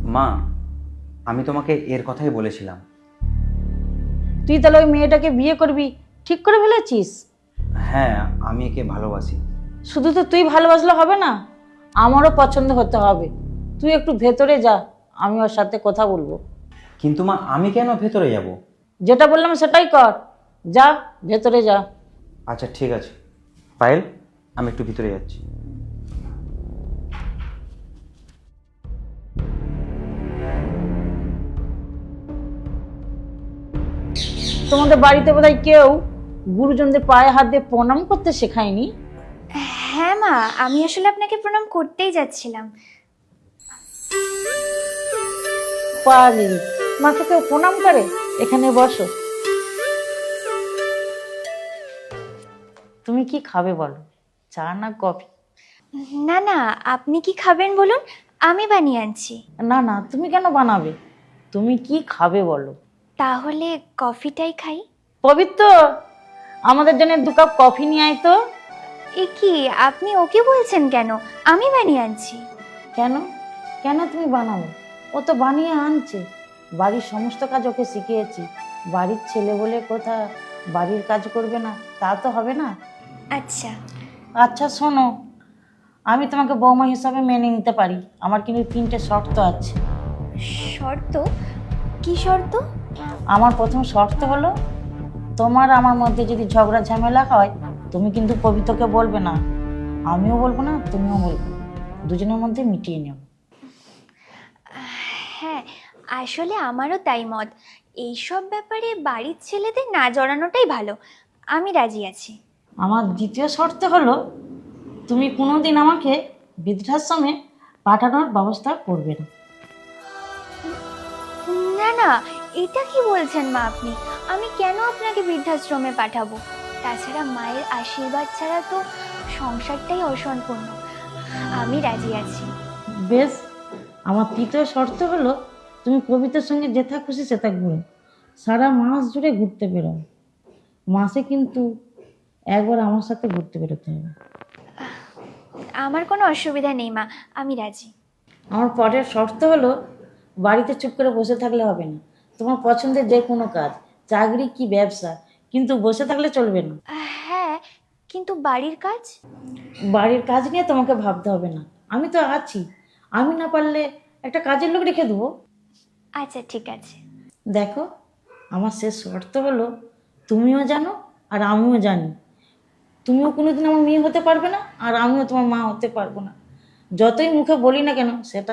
মা, আমি তোমাকে এর কথাই বলেছিলাম। তুই তাহলে ওই মেয়েটাকে বিয়ে করবি ঠিক করে ফেলেছিস? হ্যাঁ, আমি একে ভালোবাসি। শুধু তো তুই ভালোবাসলে হবে না, আমারও পছন্দ হতে হবে। তুই একটু ভেতরে যা, আমি ওর সাথে কথা বলবো। কিন্তু মা, আমি কেন ভেতরে যাব? যেটা বললাম সেটাই কর, যা ভেতরে যা। আচ্ছা ঠিক আছে পায়েল, আমি একটু ভিতরে যাচ্ছি। তোমাদের বাড়িতে বোধহয় কেউ গুরুজনদের পায়ে হাত দিয়ে প্রণাম করতে শেখায়নি? হ্যাঁ মা, আমি আসলে আপনাকে প্রণাম করতেই যাচ্ছিলাম। পারি, মাকে কেউ প্রণাম করে? এখানে বসো। তুমি কি খাবে বলো, চা না কফি? না না, আপনি কি খাবেন বলুন, আমি বানিয়ে আনছি। না না, তুমি কেন বানাবে? তুমি কি খাবে বলো। তাহলে কফিটাই খাই। পবিত্র, আমাদের জন্য 2 কাপ কফি নিয়ে আয় তো। এ কি, আপনি ওকে বলছেন কেন? আমি বানিয়ে আনছি। কেন? কেন তুমি বানাবে? ও তো বানিয়ে আনছে। বাড়ির সমস্ত কাজ ওকে শিখিয়েছি। বাড়ির ছেলে বলে কথা বাড়ির কাজ করবে না, তা তো হবে না। আচ্ছা। আচ্ছা শোনো, আমি তোমাকে বৌমা হিসাবে মেনে নিতে পারি, আমার কিন্তু 3টে শর্ত আছে। শর্ত? কি শর্ত? আমার প্রথম শর্ত হলো, তোমার আমার মধ্যে যদি ঝগড়া ঝামেলা হয়, তুমি কিন্তু পবিত্রকে বলবে না, আমিও বলবো না, তুমিও বলবে না। দুজনের মধ্যে মিটিয়ে নেব। হ্যাঁ, আসলে আমারও তাই মত। এইসব ব্যাপারে বাড়ির ছেলেদের না জড়ানোটাই ভালো। আমি রাজি আছি। আমার দ্বিতীয় শর্ত হলো, তুমি কোনোদিন আমাকে বৃদ্ধাশ্রমে পাঠানোর ব্যবস্থা করবে না। না না, এটা কি বলছেন মা আপনি? আমি কেন আপনাকে বৃদ্ধাশ্রমে পাঠাবো? তাছাড়া মায়ের আশীর্বাদ ছাড়া তো সংসারটাই অসম্পূর্ণ। আমি রাজি আছি। বেশ, আমার তৃতীয় শর্ত হলো, তুমি কবিতার সঙ্গে যেথা খুশি সেটা ঘুরো, সারা মাস জুড়ে ঘুরতে বেরো। মাসে কিন্তু একবার আমার সাথে ঘুরতে বেরোতে হবে। আমার কোনো অসুবিধা নেই মা, আমি রাজি। আমার পরের শর্ত হলো, বাড়িতে চুপ করে বসে থাকলে হবে না। তোমার পছন্দের যে কোনো কাজ, চাকরি কি ব্যবসা, কিন্তু বসে থাকলে চলবে না। হ্যাঁ, কিন্তু বাড়ির কাজ? বাড়ির কাজ নিয়ে তোমাকে ভাবতে হবে না, আমি তো আছি। আমি না পারলে একটা কাজের লোক রেখে দেবো। আচ্ছা ঠিক আছে। দেখো, আমার শেষ শর্ত হলো, তুমিও জানো আর আমিও জানি, তুমিও কোনোদিন আমার মেয়ে হতে পারবে না আর আমিও তোমার মা হতে পারবো না। যতই মুখে বলি না কেন সেটা